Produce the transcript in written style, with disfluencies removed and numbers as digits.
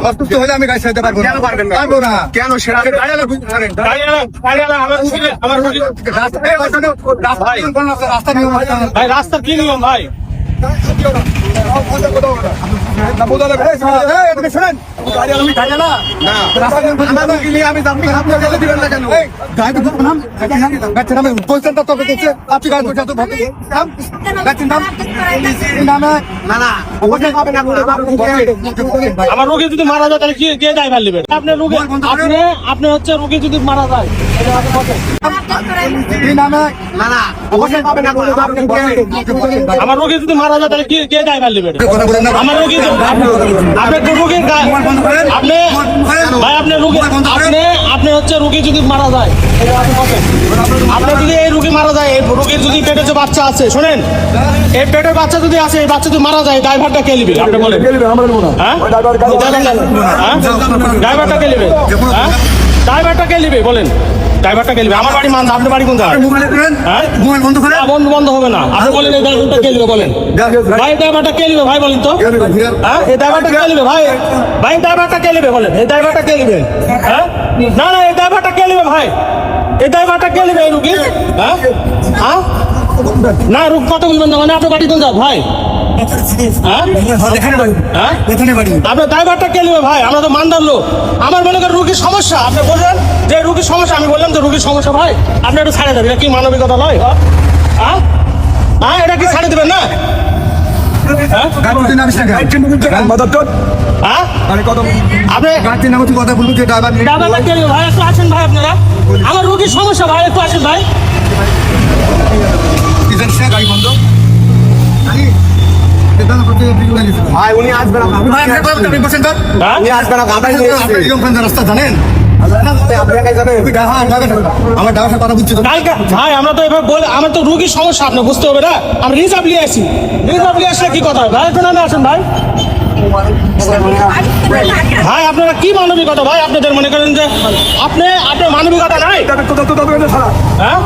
অসুস্থ হলে আমি গাড়ি চালাতে পারবো না। কেন পারবেন না? পারবো না। কেন সেটা রাস্তা নিয়ম আছে। ভাই রাস্তার কি নিয়ম ভাই? আমার রোগী যদি মারা যায় তাহলে কে ড্রাইভার নেবেন? আপনি রোগী আপনি হচ্ছে রোগী যদি মারা যায় আমার রোগী যদি মারা যায় তাহলে কে ড্রাইভার নেবেন? আমার রোগী আপনি তো রোগীর আপনি ভাই আপনি রোগী আপনি হচ্ছে রোগী যদি মারা যায় আপনি যদি এই রোগী মারা যায় এই রোগীর যদি পেটে যে বাচ্চা আছে শোনেন এই পেটের বাচ্চা যদি আছে এই বাচ্চা যদি মারা যায় ড্রাইভারটা কে নেবে? আপনি বলেন হ্যাঁ ড্রাইভারটা কে নেবে? হ্যাঁ ড্রাইভারটা কে নেবে বলেন? ড্রাইভারটা কে নেবে? আমার বাড়ি মান আপনার বাড়ি কোন জায়গায়? বন্ধ হবে না। আপনি বলেন এই ড্রাইভারটা কে নেবে বলেন? ভাই ড্রাইভারটা কে নেবে ভাই বলেন তো? হ্যাঁ এই ড্রাইভারটা কে নেবে ভাই? ভাই ড্রাইভারটা কে নেবে বলেন? এই ড্রাইভারটা কে নেবে? হ্যাঁ না না এই ড্রাইভারটা কে নেবে ভাই? এই ড্রাইভারটা কে নেবে এই রুগী? হ্যাঁ হ্যাঁ না রুগ কত বলবেন না মানে আপনার বাড়ি কোন জায়গা ভাই? আপনার ড্রাইভারটা কে নেবে ভাই? আমরা তো মানদার লোক। আমার মনে করেন রুগীর সমস্যা আপনি বললেন যে রুগীর সমস্যা আমি বললাম যে রুগীর সমস্যা ভাই আপনি একটু ছাড়ে দেবেন। এটা কি মানবিকতা নয়? হ্যাঁ এটা কি ছাড়ে দেবেন না? আপনি কথা বলুন যে ড্রাইভার কে নেবে ভাই? একটু আসেন ভাই আপনারা আমার রুগীর সমস্যা ভাই একটু আসেন ভাই। গাড়ি বন্ধ ভাই উনি আসবেন রাস্তা জানেন আমার ড্রাইভার কথা বুঝছি তো ভাই আমরা তো এবার বলে আমার তো রুগীর সমস্যা আপনি বুঝতে হবে না। আমি রিজার্ভ নিয়ে আসি রিজার্ভ নিয়ে আসলে কি কথা ভাই? একটু নামে আসেন ভাই। ভাই আপনারা কি মানবিকতা ভাই? আপনাদের মনে করেন যে আপনার মানবিকতা নাই? হ্যাঁ